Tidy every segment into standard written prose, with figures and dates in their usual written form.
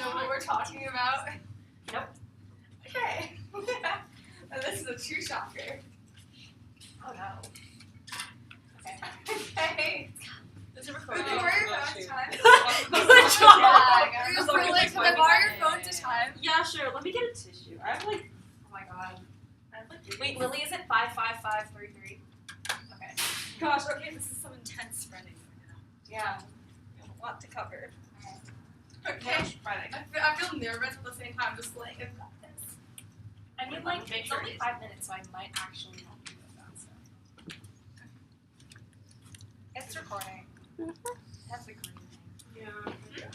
know what we're talking about? Nope. Okay. And this is a true shocker. Oh no. Okay. Is it We recording? can borrow your phone to time. Yeah, We can borrow your phone to time. Yeah, sure. Let me get a tissue. I have like. Oh my god. I have like. Wait, Lily is at 55533. Okay. Gosh. Okay, this is some intense spreading right now. Yeah. We have a lot to cover. Okay. Spreading. I feel nervous at the same time, just like, I've got this. I mean, like, it's only 5 minutes, so I might actually help you with that stuff. It's recording. It has the green thing. Yeah. It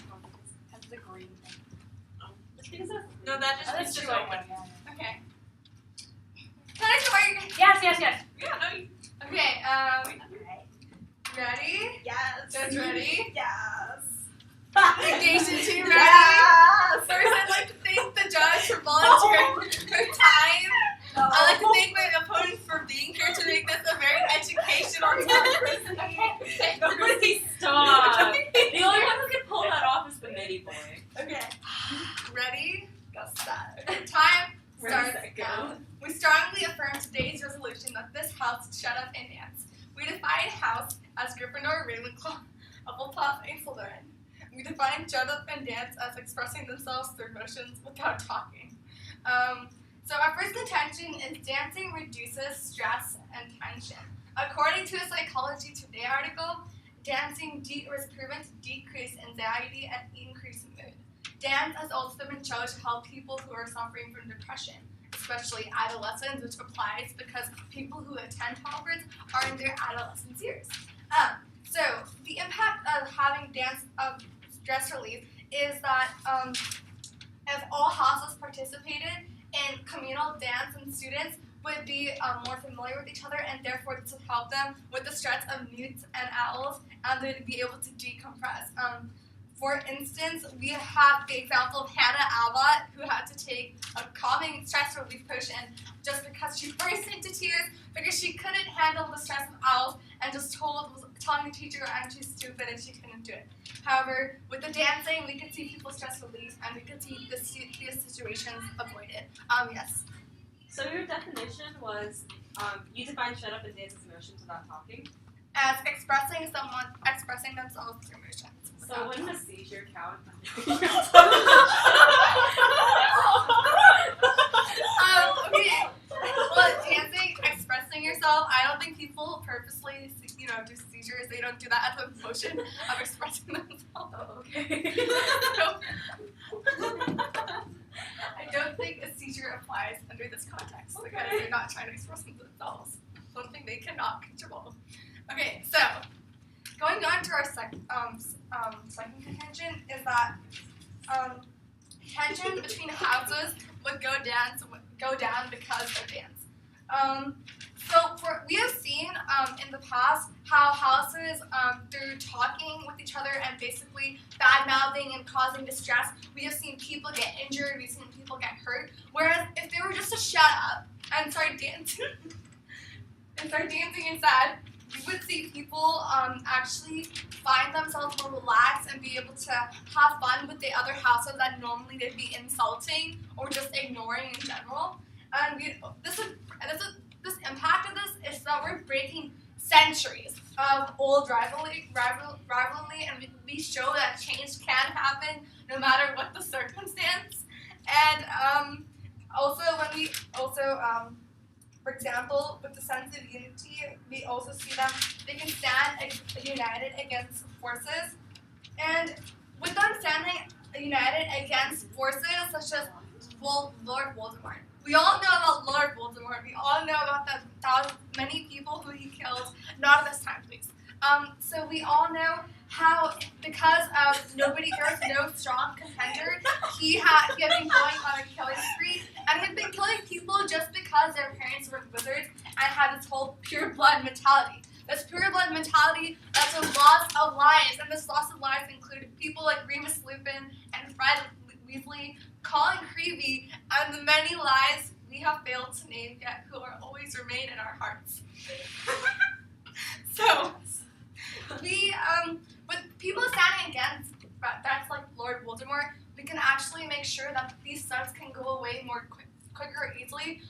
has the green thing. No, that just Oh, means that's just true. open. Yeah. Okay. Can I start? Yes. Yeah, no, you. Okay, Alright. ready? Yes. Guys ready? Yes. Engagement team ready? Yes. First, I'd like to thank the judge for volunteering her time. I'd like to thank my opponents for being here to make this a very educational time. Nobody stop. The only one who can pull that off is the midi boy. Okay. Ready? Go start. Time starts now. We strongly affirm today's resolution that this house shut up and dance. We define house as Gryffindor, Ravenclaw, Hufflepuff, and Slytherin. We define shut up and dance as expressing themselves through motions without talking. So our first contention is dancing reduces stress and tension. According to a Psychology Today article, dancing was proven to decrease anxiety and increase mood. Dance has also been shown to help people who are suffering from depression, especially adolescents, which applies because people who attend Hogwarts are in their adolescence years. So the impact of having dance stress relief is that if all houses participated in communal dance, and students would be more familiar with each other, and therefore this would help them with the stress of newts and owls, and they'd be able to decompress. For instance, we have the example of Hannah Abbott, who had to take a calming stress relief potion just because she burst into tears because she couldn't handle the stress of owls and just telling the teacher I'm too stupid and she couldn't do it. However, with the dancing, we could see people's stress relief and we could see these situations avoided. Yes. So your definition was, you define shut up and dance as emotions without talking. As expressing themselves through emotions. So wouldn't a seizure count? Okay. Well, dancing, expressing yourself, I don't think people purposely, do seizures. They don't do that as a motion of expressing themselves. Oh, okay. I don't think a seizure applies under this context because they're not trying to express themselves. Something they cannot control. Okay, so going on to our second contention is that tension between houses would go down because of dance. We have seen in the past how houses, through talking with each other and basically bad-mouthing and causing distress, we have seen people get injured, we've seen people get hurt. Whereas if they were just to shut up and start dancing, inside, we would see people actually find themselves more relaxed and be able to have fun with the other houses that normally they'd be insulting or just ignoring in general. And this impact of this is that we're breaking centuries of old rivalry, and we show that change can happen no matter what the circumstance. And for example, with the sense of unity, we also see that they can stand united against forces. And with them standing united against forces such as Lord Voldemort. We all know about Lord Voldemort. We all know about the many people who he killed. Not at this time, please. So we all know how, because there's no strong contender, he had been going on a killing spree, and had been killing people just because their parents were wizards and had this whole pure blood mentality. This pure blood mentality that's a loss of lives, and this loss of lives included people like Remus Lupin and Fred Weasley, Colin Creevey, and the many lives we have failed to name yet who are always remain in our hearts. So, with people standing against that's like Lord Voldemort, we can actually eventually make sure that these stunts can go away more quicker or easily.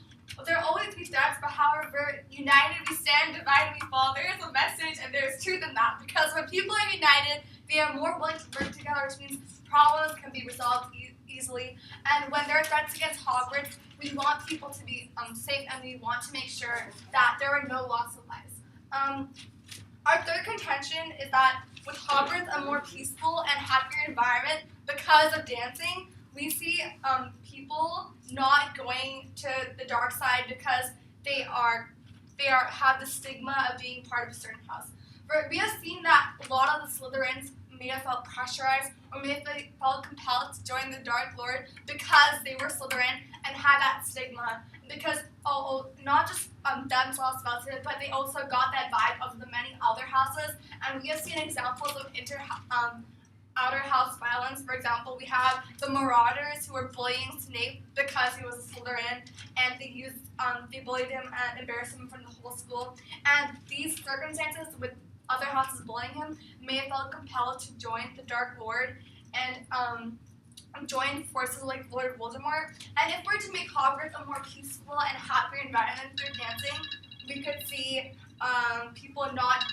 There will always be stunts, but however, united we stand, divided we fall. There is a message and there is truth in that, because when people are united, they are more willing to work together, which means problems can be resolved easily. And when there are threats against Hogwarts, we want people to be safe, and we want to make sure that there are no loss of lives. Our third contention is that with Hogwarts a more peaceful and happier environment because of dancing, we see people not going to the dark side because they have the stigma of being part of a certain house. We have seen that a lot of the Slytherins may have felt pressurized or may have felt compelled to join the Dark Lord because they were Slytherin and had that stigma. Because not just themselves felt it, but they also got that vibe of the many other houses. And we have seen examples of outer house violence. For example, we have the Marauders who were bullying Snape because he was a Slytherin, and they bullied him and embarrassed him in front of the whole school. And these circumstances with other houses bullying him may have felt compelled to join the Dark Lord and join forces like Lord Voldemort. And if we're to make Hogwarts a more peaceful and happier environment through dancing, we could see people not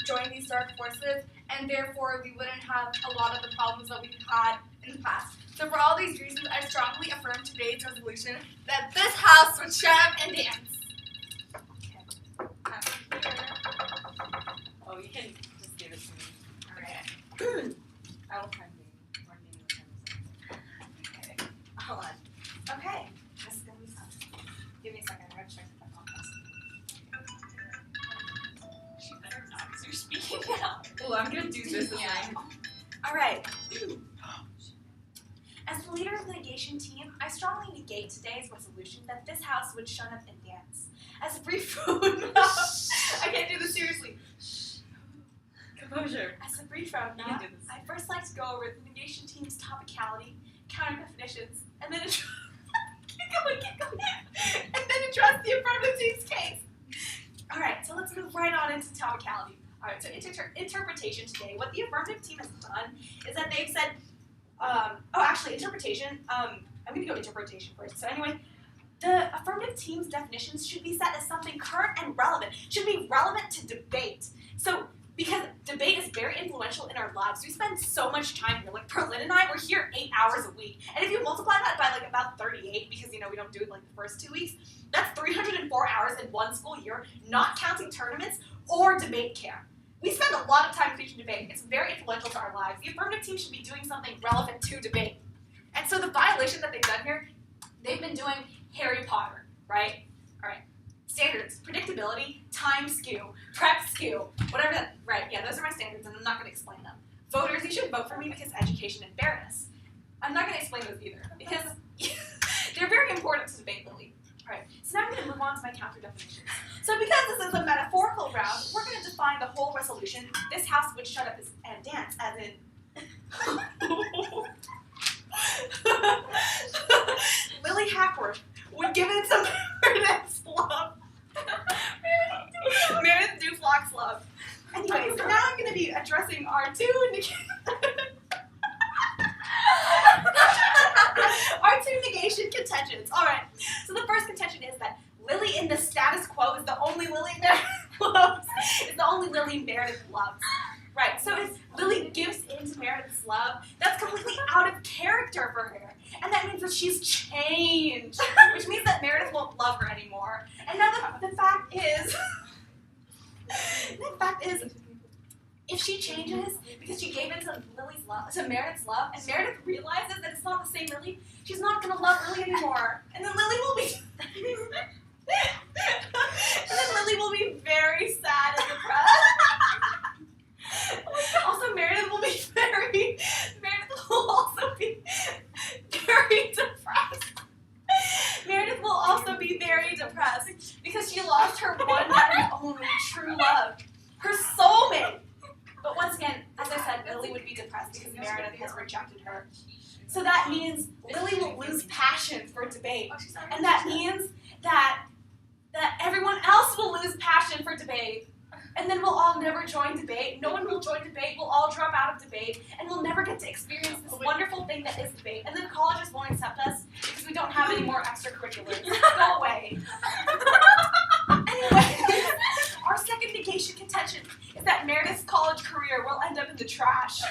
join these dark forces, and therefore we wouldn't have a lot of the problems that we've had in the past. So for all these reasons, I strongly affirm today's resolution that this house would shut up and dance. Oh, you can just give it to me. Alright. I will try and Okay. Hold on. Okay. This is gonna be fun. Give me a second. I'm gonna check the podcast. She better not, because you're speaking now. Oh, I'm gonna do this Yeah. Alright. As the leader of the negation team, I strongly negate today's resolution that this house would shut up and dance. As a brief I can't do this seriously. Composure. As a brief roadmap, I'd first like to go over the negation team's topicality, counter definitions, and then keep going, and then address the affirmative team's case. Alright, so let's move right on into topicality. Alright, so interpretation today. What the affirmative team has done is that they've said, interpretation, I'm going to go interpretation first. So anyway, the affirmative team's definitions should be set as something current and relevant, should be relevant to debate. So, because debate is very influential in our lives. We spend so much time here. Like Perlin and I, we're here 8 hours a week. And if you multiply that by like about 38, because we don't do it like the first 2 weeks, that's 304 hours in one school year, not counting tournaments or debate camp. We spend a lot of time teaching debate. It's very influential to our lives. The affirmative team should be doing something relevant to debate. And so the violation that they've done here, they've been doing Harry Potter, right? All right. Standards, predictability, time skew, prep skew, whatever that, right, yeah, those are my standards, and I'm not going to explain them. Voters, you should vote for me because education and fairness. I'm not going to explain those either, because they're very important to debate, Lily. All right, so now I'm going to move on to my counter definitions. So because this is a metaphorical round, we're going to define the whole resolution, this house would shut up and dance, as in... Lily Hackworth would give in to Meredith's love. Meredith Duflock's love. Anyway, so now I'm going to be addressing our two negation contentions. Alright, so the first contention is that Lily in the status quo is the only Lily Meredith loves. Is the only Lily Meredith loves. Right, so if Lily gives in to Meredith's love, that's completely out of character for her. And that means that she's changed, which means that Meredith won't love her anymore. And now the fact is, if she changes because she gave in to Meredith's love, and Meredith realizes that it's not the same Lily, she's not going to love Lily anymore. And then Lily will be... very sad and depressed. Also, Meredith will also be very depressed. Meredith will also be very depressed because she lost her one and only true love, her soulmate. But once again, as I said, Lily would be depressed because Meredith has rejected her. So that means Lily will lose passion for debate, and that means that everyone else will lose passion for debate. And then we'll all never join debate. No one will join debate. We'll all drop out of debate. And we'll never get to experience this wonderful thing that is debate. And then colleges won't ridiculous. Go away. Anyway, our second negation contention is that Meredith's college career will end up in the trash.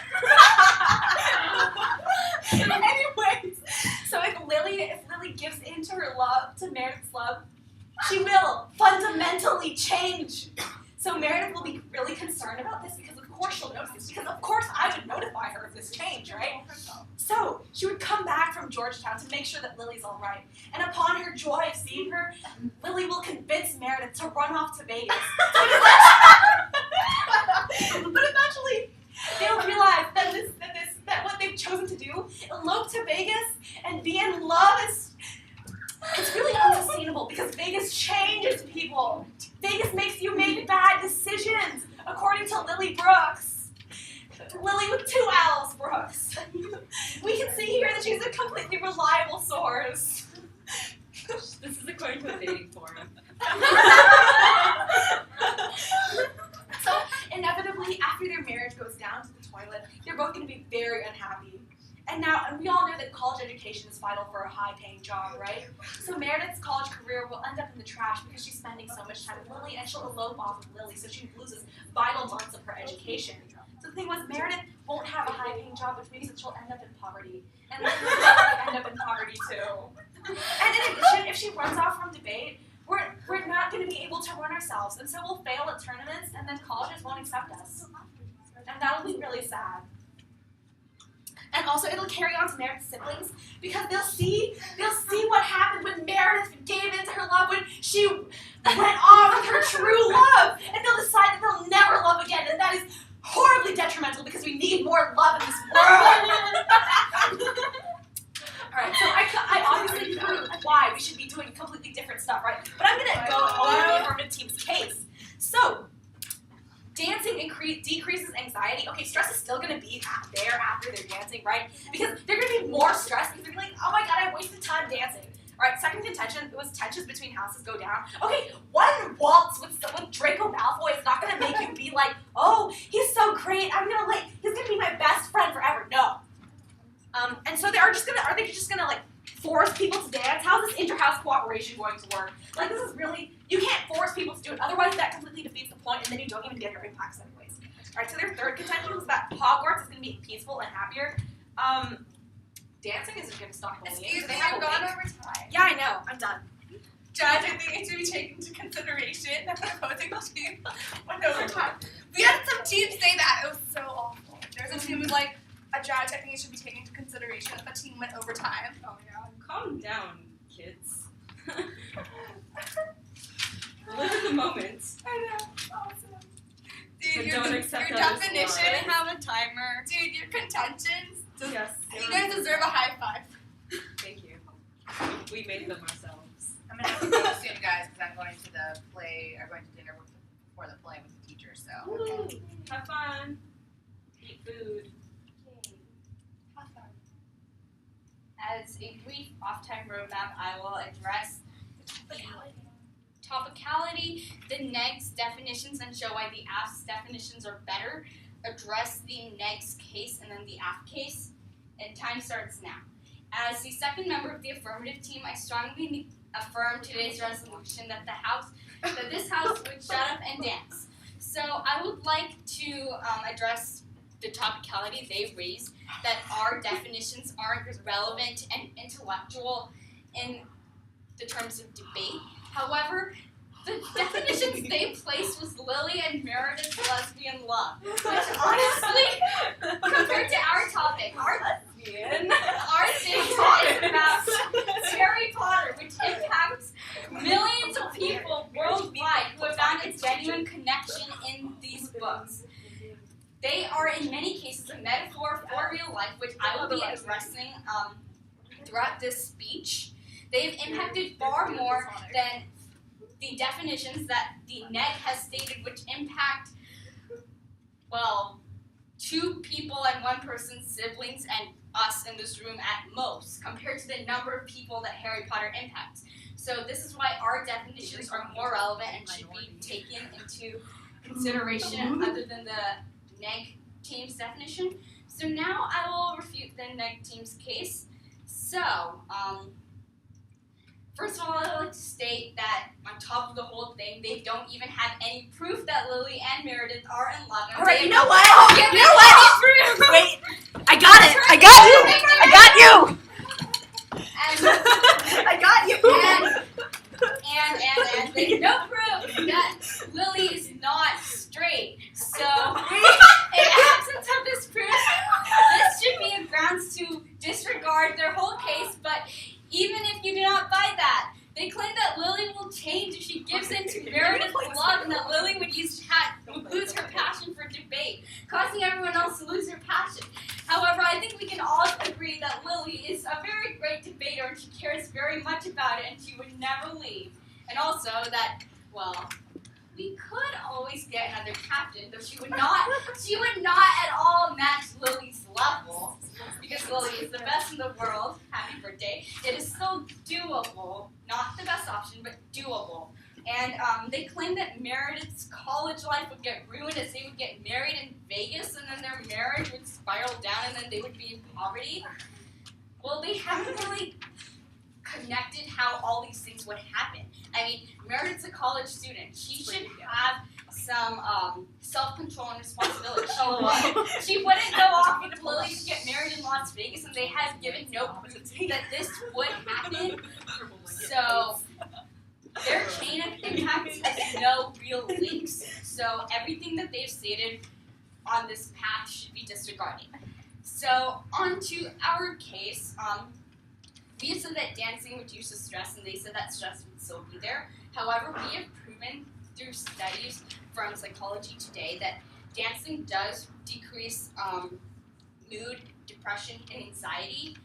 Anyways, so if Lily gives in to her love, to Meredith's love, she will fundamentally change. So Meredith will be really concerned about this because of course she'll notice this, because of course I would notify her of this change, right? So she would come back from Georgetown to make sure that Lily's all right. And upon her joy of seeing her, Lily will convince Meredith to run off to Vegas. But eventually, they'll realize that what they've chosen to do, elope to Vegas and be in love, it's really unsustainable because Vegas changes people. Vegas makes you make bad decisions, according to Lily Brooks. Lily with 2 L's, Brooks. We can see here that she's a completely reliable source. This is according to a dating forum. So, inevitably, after their marriage goes down to the toilet, they're both going to be very unhappy. And we all know that college education is vital for a high-paying job, right? So Meredith's college career will end up in the trash because she's spending so much time with Lily, and she'll elope off with Lily, so she loses vital months of her education. So the thing was, Meredith won't have a high-paying job, which means that she'll end up in poverty. And Lily will end up in poverty, too. And in addition, if she runs off from debate, we're not going to be able to run ourselves, and so we'll fail at tournaments, and then colleges won't accept us. And that'll be really sad. And also, it'll carry on to Meredith's siblings because they'll see what happened when Meredith gave in to her love, when she went off with her true love, and they'll decide that they'll never love again, and that is horribly detrimental because we need more love in this world. Alright, so I obviously proved why we should be doing completely different stuff, right? But I'm going to go over the affirmative team's case. So, dancing decreases anxiety. Okay, stress is still going to be there after they're dancing, right? Because they're going to be more stressed because they're going to be like, oh my god, I wasted time dancing. Alright, second contention, it was tensions between houses go down. Okay, one waltz with Draco Malfoy is not going to make you be like, oh, he's so great, he's going to be my best friend forever. No. And so are they just gonna like force people to dance? How's this inter-house cooperation going to work? Like, this is really, you can't force people to do it, otherwise that completely defeats the point, and then you don't even get your impacts anyways. Alright, so their third contention was that Hogwarts is gonna be peaceful and happier. Dancing isn't gonna stop bullying. Excuse me, I've gone over time. Yeah, I know, I'm done. Judge, I think it should be taken into consideration that the opposing team went over time. We had some teams say that, it was so awful. There's a team who was like, a judge, I think it should be taken into consideration if the team went over time. Oh yeah. Calm down, kids. Live in the moment. I know. Awesome. Dude, So your don't accept definition, others' love. have a timer. Dude, your contentions. Yes. You guys deserve a high five. Thank you. We made them ourselves. I'm gonna have to go soon, guys, because I'm going to the play, or going to dinner before the play with the teacher. So. Woo. Have fun. Eat food. As a brief off-time roadmap, I will address topicality, the next definitions, and show why the AF's definitions are better, address the next case and then the AF case, and time starts now. As the second member of the affirmative team, I strongly affirm today's resolution that this house would shut up and dance. So I would like to address the topicality they raised, that our definitions aren't relevant and intellectual in the terms of debate. However, the definitions they placed was Lily and Meredith's lesbian love, which honestly, compared to our topic, our data is about Harry Potter, which impacts millions of people worldwide who have found a genuine connection in these books. They are, in many cases, a metaphor for real life, which I will be addressing throughout this speech. They have impacted far more than the definitions that the NEG has stated, which impact, well, 2 people and 1 person's siblings and us in this room at most, compared to the number of people that Harry Potter impacts. So this is why our definitions are more relevant and should be taken into consideration other than the NEG team's definition. So now I will refute the NEG team's case. So, First of all, I'd like to state that on top of the whole thing, they don't even have any proof that Lily and Meredith are in love. All right, you know what? You know what? Proof. Wait, I got it. I got you. I got you. I got you. And there's no proof that Lily is not straight. So, in absence of this proof, this should be a grounds to disregard their whole case. But even if you do not buy that, they claim that Lily will change if she gives in to Meredith's love, and that Lily would lose her passion for debate, causing everyone else to lose their passion. However, I think we can all agree that Lily is a very great debater, and she cares very much about it, and she would never leave. And also that, well, we could always get another captain, though she would not at all match Lily's level, because Lily is the best in the world. Happy birthday. It is still doable. Not the best option, but doable. And they claim that Meredith's college life would get ruined as they would get married in Vegas, and then their marriage would spiral down, and then they would be in poverty. Well, they haven't really connected how all these things would happen. I mean, Meredith's a college student. She should have some self-control and responsibility. She wouldn't go off with Lily to get married in Las Vegas, and they have given no proof that this would happen. So their chain of impact has no real links. So everything that they've stated on this path should be disregarded. So on to our case. We have said that dancing reduces stress, and they said that stress would still be there. However, we have proven through studies from Psychology Today that dancing does decrease mood, depression, and anxiety,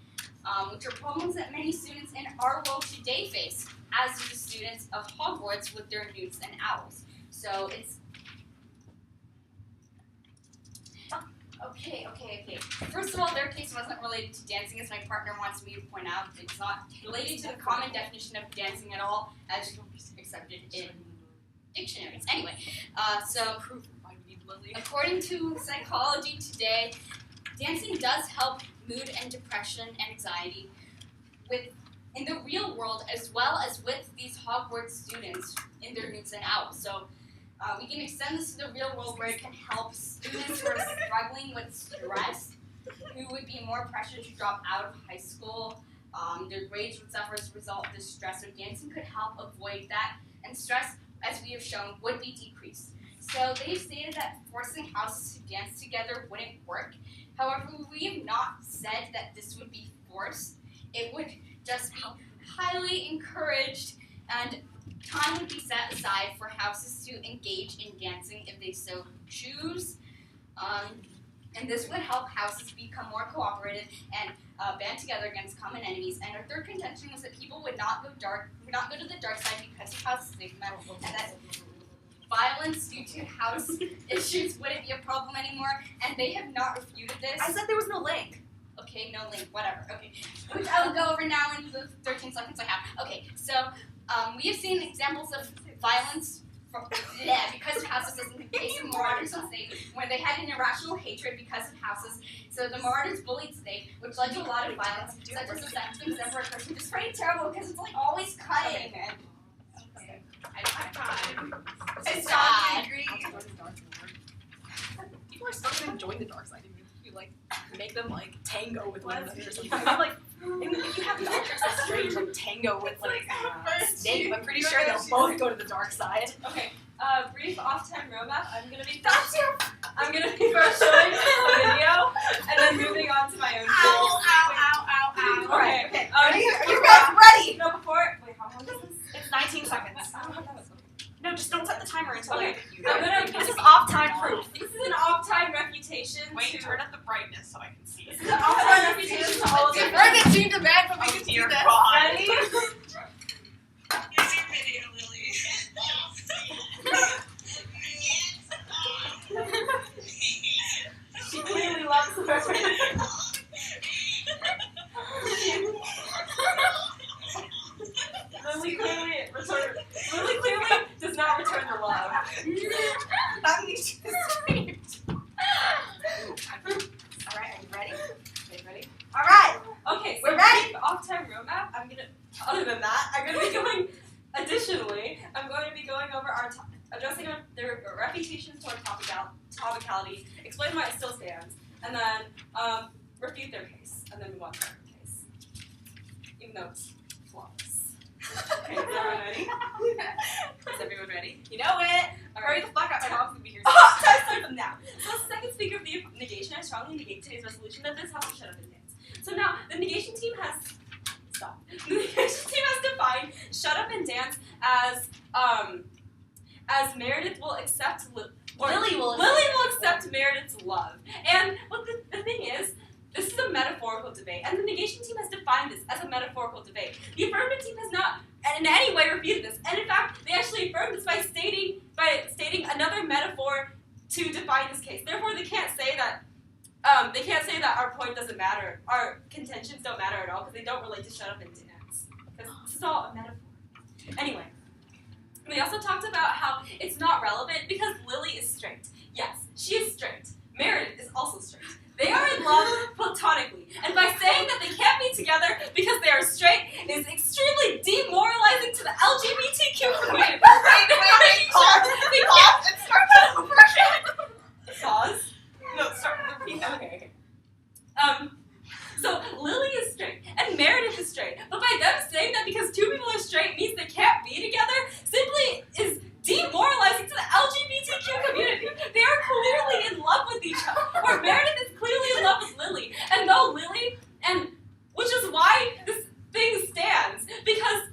which are problems that many students in our world today face, as do the students of Hogwarts with their newts and owls. So it's Okay. First of all, their case wasn't related to dancing, as my partner wants me to point out. It's not related to the common definition of dancing at all, as accepted in dictionaries. Anyway, so according to Psychology Today, dancing does help mood and depression and anxiety in the real world, as well as with these Hogwarts students in their newts and owls. So we can extend this to the real world, where it can help students who are struggling with stress, who would be more pressured to drop out of high school. Their grades would suffer as a result of the stress. So dancing could help avoid that, and stress, as we have shown, would be decreased. So they've stated that forcing houses to dance together wouldn't work. However, we have not said that this would be forced. It would just be highly encouraged, and time would be set aside for houses to engage in dancing if they so choose. And this would help houses become more cooperative and band together against common enemies. And our third contention was that people would not go to the dark side because of house stigma, and that violence due to house issues wouldn't be a problem anymore. And they have not refuted this. I said there was no link. Okay, no link, whatever. Okay, which I will go over now in the 13 seconds I have. Okay, so we have seen examples of violence because of houses, as in the case of Marauders on stage, where they had an irrational hatred because of houses. So the Marauders bullied stage, which led to a lot of violence, such as the sentence of a person. It's pretty terrible because it's like always cutting. Okay. It's sad. People are still gonna join the dark side if you like make them like tango with one another or something. I'm like, if you have doctors that's strange, like tango with like Snape, I'm pretty sure they'll both go to the dark side. Okay, brief off-time roadmap. I'm gonna be first showing a video, and then moving on to my own. Ow. Okay. You guys ready? No, before. Wait, how long is this? It's 19 seconds. No, just don't set the timer until Okay, like you. this is off-time proof. This is an off-time reputation. Wait, turn up the brightness so I can see This it. is an off-time reputation to all of you. We're the team demand, but we can see Dear this. God. Ready? Here's your video, Lily. She clearly loves the first Lily clearly does not return the love. That means she's sweet. Alright, are you ready? Ready? Alright! Okay, so We're ready. off-time roadmap. I'm gonna Other than that, I'm going to be going. Additionally, I'm going to be going over addressing their reputations toward topicality, explain why it still stands, and then refute their case, and then move on to our case. Even though it's flawless. Okay, is everyone ready? Is everyone ready? You know it. Alright. Hurry the fuck up. My mom's gonna be here. Oh, time to start them now. So the second speaker of the negation, I strongly negate today's resolution that this house will shut up and dance. So now, the negation team has The negation team has defined shut up and dance as Meredith will accept Lily will accept Meredith's love. And what the thing is, this is a metaphorical debate, and the negation team has defined this as a metaphorical debate. The affirmative team has not in any way refuted this, and in fact, they actually affirmed this by stating another metaphor to define this case. Therefore, they can't say that our point doesn't matter, our contentions don't matter at all, because they don't relate to shut up and dance. Because this is all a metaphor. Anyway, we also talked about how it's not relevant because Lily is straight. Yes, she is straight. Meredith is also straight. They are in love platonically, and by saying that they can't be together because they are straight is extremely demoralizing to the LGBTQ community. Wait. Pause and start that over again. Pause. No, start. Repeat that. Okay. So Lily is straight and Meredith is straight, but by them saying that because two people are straight means they can't be together simply is demoralizing to the LGBTQ community. They are clearly in love with each other, or Meredith is clearly in love with Lily, and though Lily, which is why this thing stands, because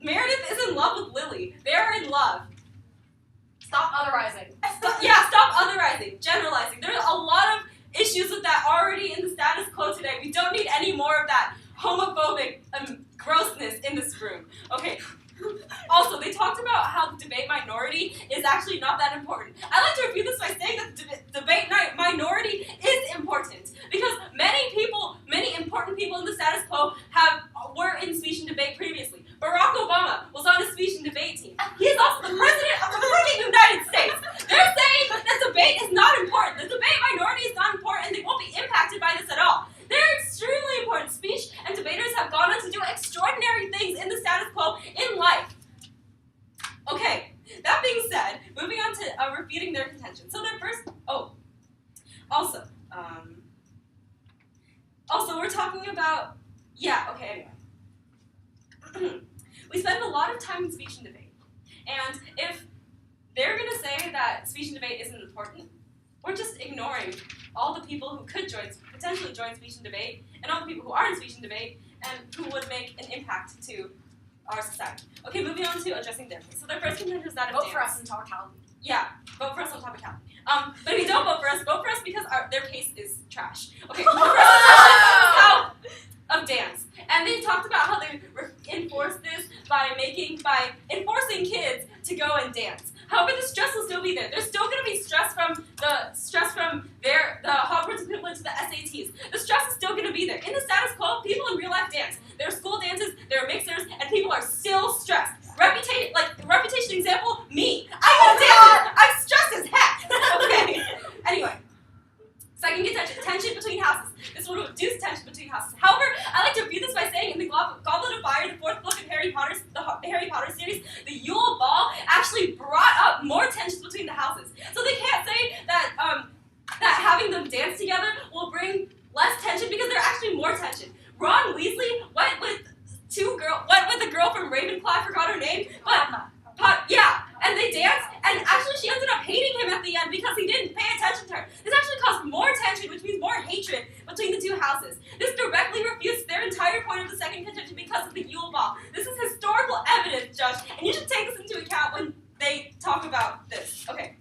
Meredith is in love with Lily. They are in love. Stop otherizing. Stop otherizing, generalizing. There's a lot of issues with that already in the status quo today. We don't need any more of that homophobic grossness in this room. Okay. Also, they talked about how the debate minority is actually not that important. I like to review this by saying that the debate minority is important because many important people in the status quo were in speech and debate previously. Barack Obama was on a speech and debate team. He is also the president of the freaking United States. They're saying that debate is not important. The debate minority is not important, and they won't be impacted by this at all. They're extremely important. Speech and debaters have gone on to do extraordinary things in the status quo in life. Okay, that being said, moving on to refuting their contention. So their first, also we're talking about, anyway. We spend a lot of time in speech and debate. And if they're going to say that speech and debate isn't important, we're just ignoring all the people who could potentially join speech and debate, and all the people who are in speech and debate, and who would make an impact to our society. Okay, moving on to addressing their case. So their first contention is that of Vote dance. for us in topicality. Yeah, vote for us on topicality. But if you don't vote for us because their case is trash. Okay, vote for us of dance. And they talked about how they enforce this by enforcing kids to go and dance. However, the stress will still be there. There's still going to be stress from the Hogwarts equivalent to the SATs. The stress is still going to be there. In the status quo, people in real life dance. There are school dances, there are mixers, and people are still stressed. Reputation example, me. I go dance. I'm stressed as heck. Okay. Anyway. Second contention, tension between houses. This will reduce tension between houses. However, I like to view this by saying in the Goblet of Fire, the fourth book of the Harry Potter series, the Yule Ball actually brought up more tensions between the houses. So they can't say that that having them dance together will bring less tension because there's actually more tension. Ron Weasley went with a girl from Ravenclaw, I forgot her name, and they danced, and actually she ended up hating him at the end because he didn't pay attention to her. This actually caused more tension, which means more hatred between the two houses. This directly refutes their entire point of the second contention because of the Yule Ball. This is historical evidence, Judge, and you should take this into account when they talk about this. Okay.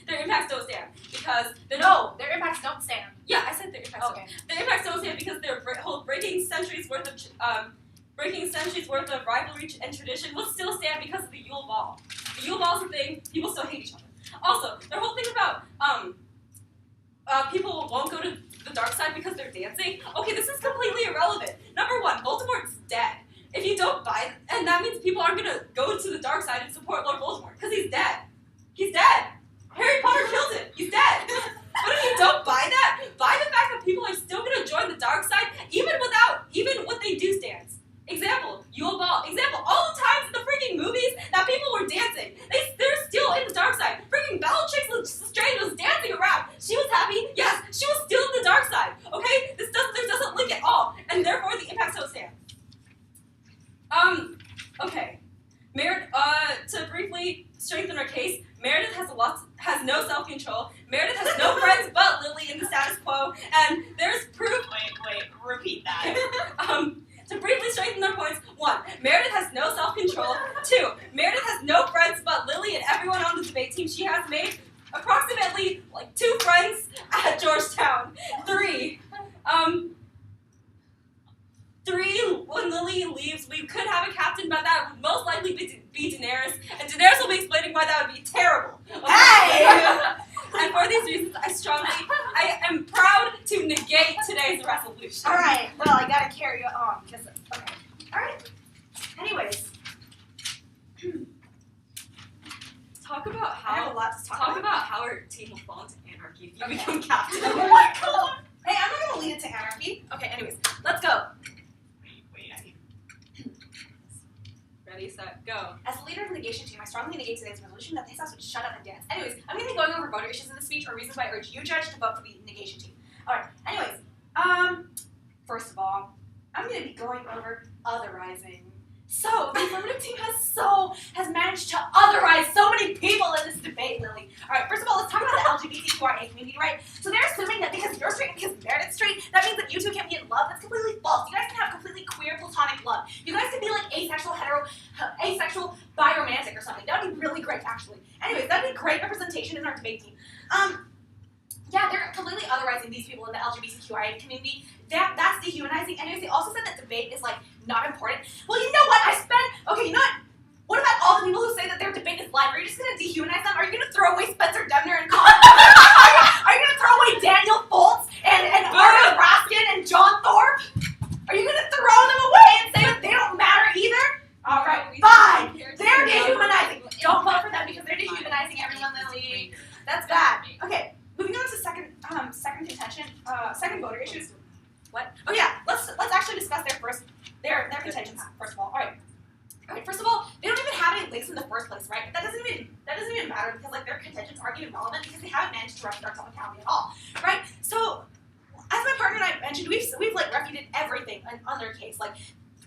Their impacts don't stand because their impacts don't stand. Yeah, I said their impacts Okay. don't. Their impacts don't stand because they're breaking centuries worth of rivalry and tradition will still stand because of the Yule Ball. The Yule Ball's a thing. People still hate each other. Also, their whole thing about people won't go to the dark side because they're dancing. Okay, this is completely irrelevant. Number one, Voldemort's dead. If you don't buy it, and that means people aren't gonna go to the dark side and support Lord Voldemort because he's dead. He's dead. Harry Potter killed him. He's dead. But if you don't buy that, buy the fact that people are still gonna join the dark side even what they do stands. Example, Yule repeat that. To briefly straighten their points, 1. Meredith has no self-control. 2. Meredith has no friends but Lily and everyone on the debate team. She has made approximately 2 friends at Georgetown. 3. 3, when Lily leaves, we could have a captain, but that would most likely be Daenerys, and Daenerys will be explaining why that would be terrible. Okay? Hey! And for these reasons, I am proud to negate today's resolution. Alright, well, I gotta carry you on, because, okay. Alright. Anyways. Talk about I have a how lot to talk about how our team will fall into anarchy if you Okay. become captain. Oh my god! Hey, I'm not gonna lead it to anarchy. Okay, anyways, let's go. Ready, set, go. As the leader of the negation team, I strongly negate today's resolution that this house would shut up and dance. Anyways, I'm gonna be going over voter issues in the speech or reasons why I urge you, Judge, to vote for the negation team. Alright, anyways, first of all, I'm gonna be going over otherizing. So, the affirmative team has managed to otherize so many people in this debate, Lily. Alright, first of all, let's talk about the LGBTQIA community, right? So they're assuming that because you're straight and because Meredith's straight, that means that you two can be in love. That's completely false. You guys can have completely queer platonic love. You guys can be like asexual, biromantic or something. That would be really great, actually. Anyways, that'd be great representation in our debate team. Yeah, they're completely otherizing these people in the LGBTQIA community. That's dehumanizing. Anyways, they also said that debate is not important. Well, you know what? Okay, you know what? What about all the people who say that their debate is live? Are you just gonna dehumanize them? Are you gonna throw away Spencer Debner and Colin? Are you gonna throw away Daniel Foltz and Arthur Raskin and John Thorpe? Are you gonna throw them away and say that they don't matter either? Alright, fine. They're dehumanizing. Don't vote for them because they're dehumanizing everyone, Lily. That's bad. Okay, moving on to second contention, second voter issues. What? Oh yeah, let's actually discuss their contentions first of all. Alright, first of all, they don't even have any links in the first place, right? That doesn't even matter because their contentions aren't even relevant because they haven't managed to refute our County at all, right? So, as my partner and I mentioned, we've refuted everything on their case.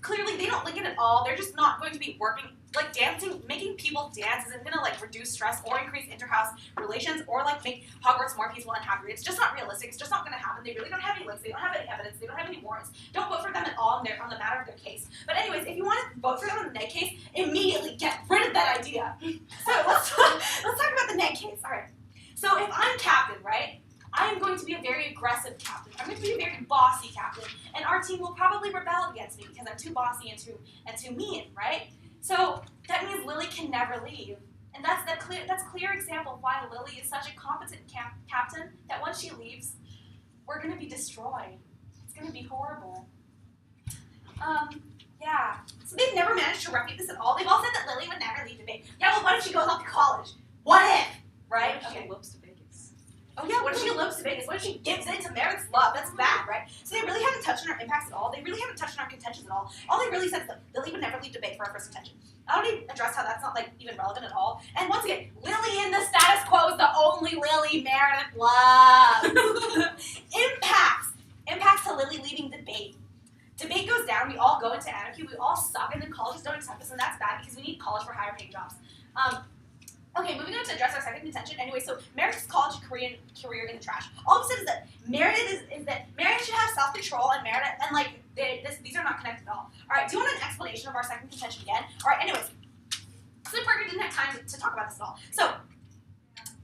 Clearly they don't link it at all. They're just not going to be working. Dancing, making people dance isn't gonna reduce stress or increase interhouse relations or make Hogwarts more peaceful and happier. It's just not realistic. It's just not gonna happen. They really don't have any links. They don't have any evidence. They don't have any warrants. Don't vote for them at all on the matter of their case. But anyways, if you want to vote for them on the Ned case, immediately get rid of that idea. So let's talk about the Ned case. All right. So if I'm captain, right? I am going to be a very aggressive captain. I'm going to be a very bossy captain, and our team will probably rebel against me because I'm too bossy and too mean, right? So that means Lily can never leave, and that's clear example of why Lily is such a competent captain that once she leaves, we're going to be destroyed. It's going to be horrible. Yeah. So they've never managed to refute this at all. They've all said that Lily would never leave debate. Yeah, well, what if she goes off to college? What if? Right? What if she Okay. elopes to Vegas? Oh yeah, what if she elopes to Vegas? What if she gives in to Meredith's love? That's bad, right? So they really haven't touched on our impacts at all. They really haven't touched on our contentions at all. All they really said is that Lily would never leave debate for our first intention. I don't even address how that's not even relevant at all. And once again, Lily in the status quo is the only Lily Meredith loves. Impacts to Lily leaving debate. Debate goes down, we all go into anarchy, we all suck, and then colleges don't accept us, and that's bad because we need college for higher paying jobs. Okay, moving on to address our second contention. Anyway, so Meredith's college career in the trash. All we said is that Meredith should have self-control, and Meredith, and these are not connected at all. Alright, do you want an explanation of our second contention again? Alright, anyways. So my partner didn't have time to talk about this at all. So,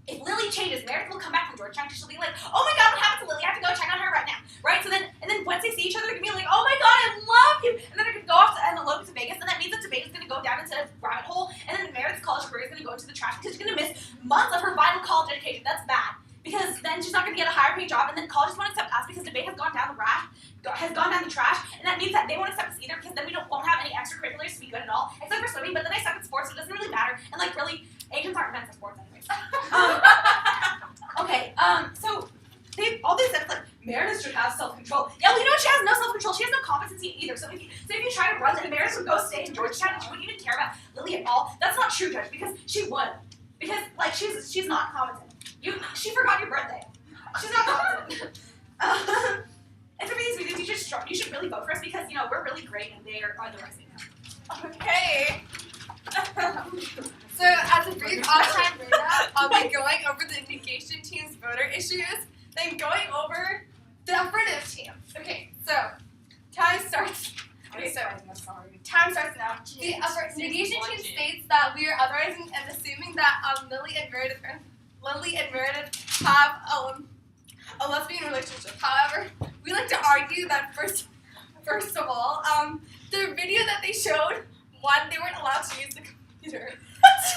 if Lily changes, Meredith will come back from Georgetown because she'll be like, oh my god, what happened to Lily? I have to go check on her right now. Right? And then once they see each other, they're gonna be like, oh my god, I love you! And then they're gonna go off and elope to Vegas, and that means that debate is gonna go down into a rabbit hole, and then Meredith's college career is gonna go into the trash because she's gonna miss months of her vital college education. That's bad. Because then she's not gonna get a higher paying job, and then colleges won't accept us because debate has gone down the trash, and that means that they won't accept us either because then won't have any extracurriculars to be good at all, except for swimming, but then I suck at sports, so it doesn't really matter, and really, Asians aren't meant for sports anyways. Okay, so all they said is Meredith should have self-control. Yeah, well, you know what? She has no self-control. She has no competency either. So if you try to run, then Meredith would go stay in Georgetown and she wouldn't even care about Lily at all. That's not true, Judge, because she would. Because she's not competent. She forgot your birthday. She's not competent. And for these reasons, you should really vote for us because we're really great and they are the rest of them. Okay. So as a brief on-time recap, I'll be going over the negation team's voter issues, then going over the affirmative team. Okay, so Time starts now. The negation team states that we are authorizing and assuming that Lily and Meredith have a lesbian relationship. However, we like to argue that first of all, the video that they showed, one, they weren't allowed to use the computer.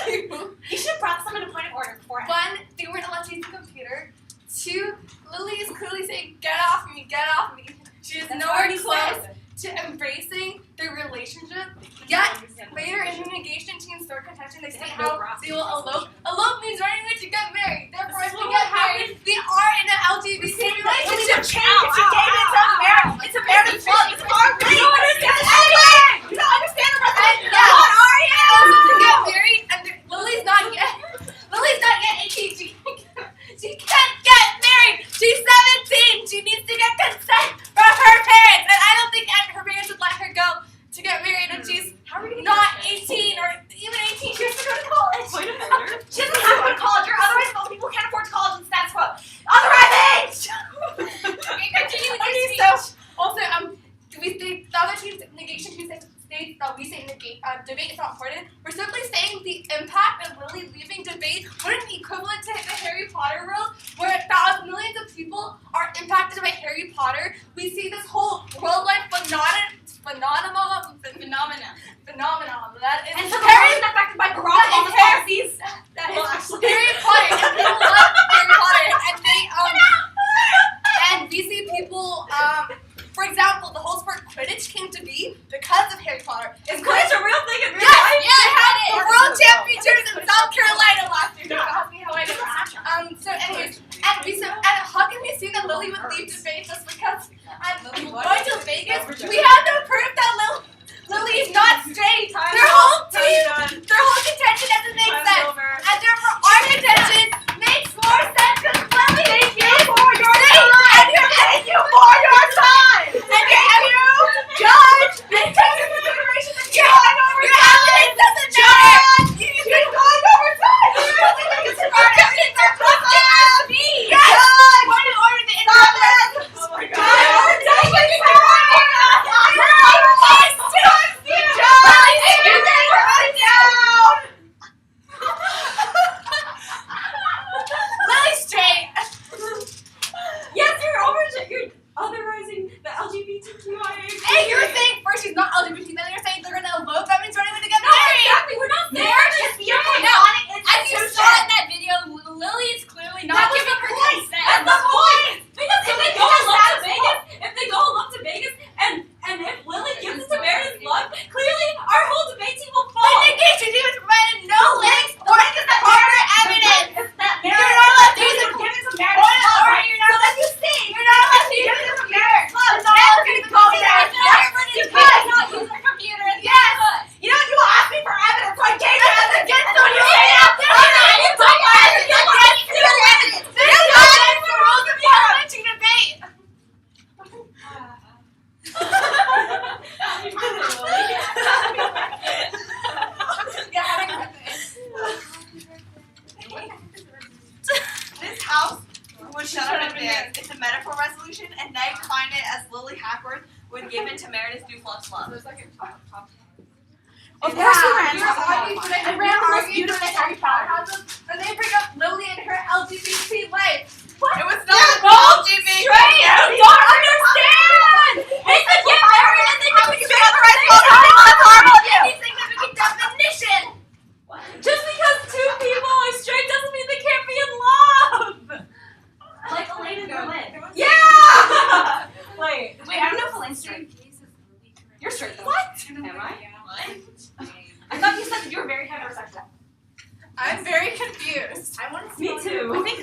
Two, You should have brought someone to point of order beforehand. one, they weren't allowed to use the computer. Two, Lily is clearly saying, "Get off me, get off me." She is nowhere close to embracing their relationship. Yet, later in the negation team's third contention, they state how they will elope. Elope means running away to get married. Therefore, if we get married, we are in an LGBT relationship. It's a marriage club. It's our You don't understand anything! You don't understand the rest And yeah, What are you? also to get married, and Lily's not yet 18. She can't get married. She's 17. She needs to get consent from her parents, and I don't think her parents would let her go to get married when she's not 18 or even 18. She has to go to college. Point of order. She doesn't have to go to college. Otherwise, most people can't afford college in status quo. Authorizing! Okay, continue with your speech. Also, the other team's negation team states that we say debate is not important. We're simply saying the impact of Lily leaving debate wouldn't be equivalent to the Harry Potter world, where millions of people are impacted by Harry Potter. We see this whole worldwide phenomenon that is And so Harry is affected by Barack Obama's policies. that is Harry Potter, and people love Harry Potter, and we see people. For example, the whole sport Quidditch came to be because of Harry Potter. Is Quidditch a real thing in real Yes, life? they had the World Championships in South Carolina last year. Don't ask me how I know that. So anyways, and how can we see that Lily would leave debate just because going to Vegas, we have no proof that Lily is not straight. Their whole contention doesn't make sense. And therefore our contention makes more sense because Lily is straight. Thank you for your time. And you judge and take into consideration that your evidence doesn't matter. You're going over time. Our evidence are plus B. Yes. Point of order the invalid. Oh my god. Lily's straight. Yes, you're authorizing the LGBTQIA. Hey, you were saying first she's not LGBT, then you're saying they're gonna elope. That means running away to get married. Exactly, we're not saying As you saw in that video, Lily is clearly not giving her consent. That's the point! Because if they go along to Vegas, and if Lily gives it to Meredith's love, clearly our whole debate team will fall. The negation team has provided no links or counter evidence. You're not allowed to use it. So that you see, you're not allowed to use it for Meredith. It's not allowed to use the computer. Everybody cannot use their computer. Yes. You know, you asked me for evidence, so I gave you evidence. Against the rules. It's against the rules of parliamentary debate. This house would shut up and dance. It's a metaphor resolution, and now you find it as Lily Hackworth would give it to Meredith Duplass Love. There's like a top. Of course you ran. I ran arguing for the Harry Potter houses, and they bring up Lily and her LGBT life. What? It was not LGBT. You don't understand! They could get married and they could be Significant definition. Just because two people are straight doesn't mean they can't be in love! Like Elaine and Berlin. Yeah! Wait, I don't know if Elaine's straight. you're straight though. What? Am I? I thought you said that you were very heterosexual. I'm very confused. I want to Me too. I think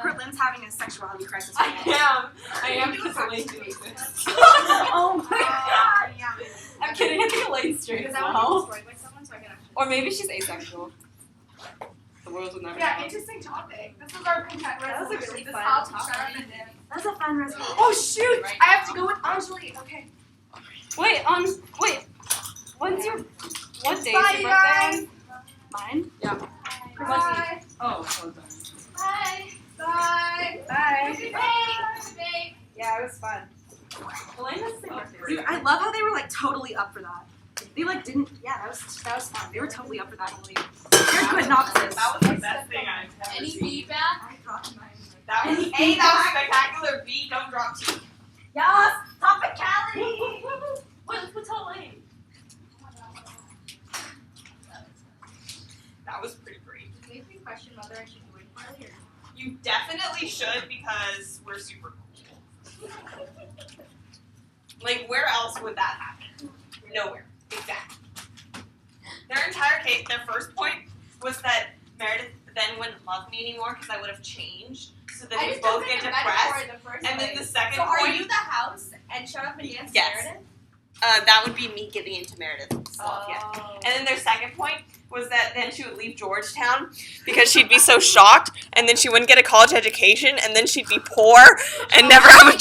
Berlin's having a sexuality crisis I right now. am because Elaine doing this. Oh my god. Yeah. I'm kidding, I think Elaine's straight as Because I want well. to be destroyed by someone, so I can actually. Or maybe she's asexual. The world would never Yeah, know. interesting topic. This is our content That was a resolution. really This fun house topic. shut up and dance. That's a fun resolution. Oh shoot! I have to go with Anjali. Okay. Wait, what day Bye, is your guys. birthday? Mine? Yeah. Bye. Oh, well done. Bye. Bye. Bye. Bye. Yeah, it was fun. Elaine has the same birthday. Dude, I love how they were like totally up for that. They like didn't. Yeah, that was fun. They were totally up for that. They're good novices. That was the best thing I've ever Any seen. feedback? That was A, that was spectacular. B, don't drop T. Yes, topicality. What's her lane? That was pretty great. It made me question whether I should do it Harley or You definitely should because we're super cool. Like, where else would that happen? Nowhere. Exactly. Their entire case, their first point was that Meredith then wouldn't love me anymore because I would have changed. So then we both get depressed. And then the second So are point. you the house and shut up and dance Yes. Meredith? That would be me giving into Meredith's stuff, yeah. Oh. And then their second point was that then she would leave Georgetown because she'd be so shocked, and then she wouldn't get a college education, and then she'd be poor and never have a job.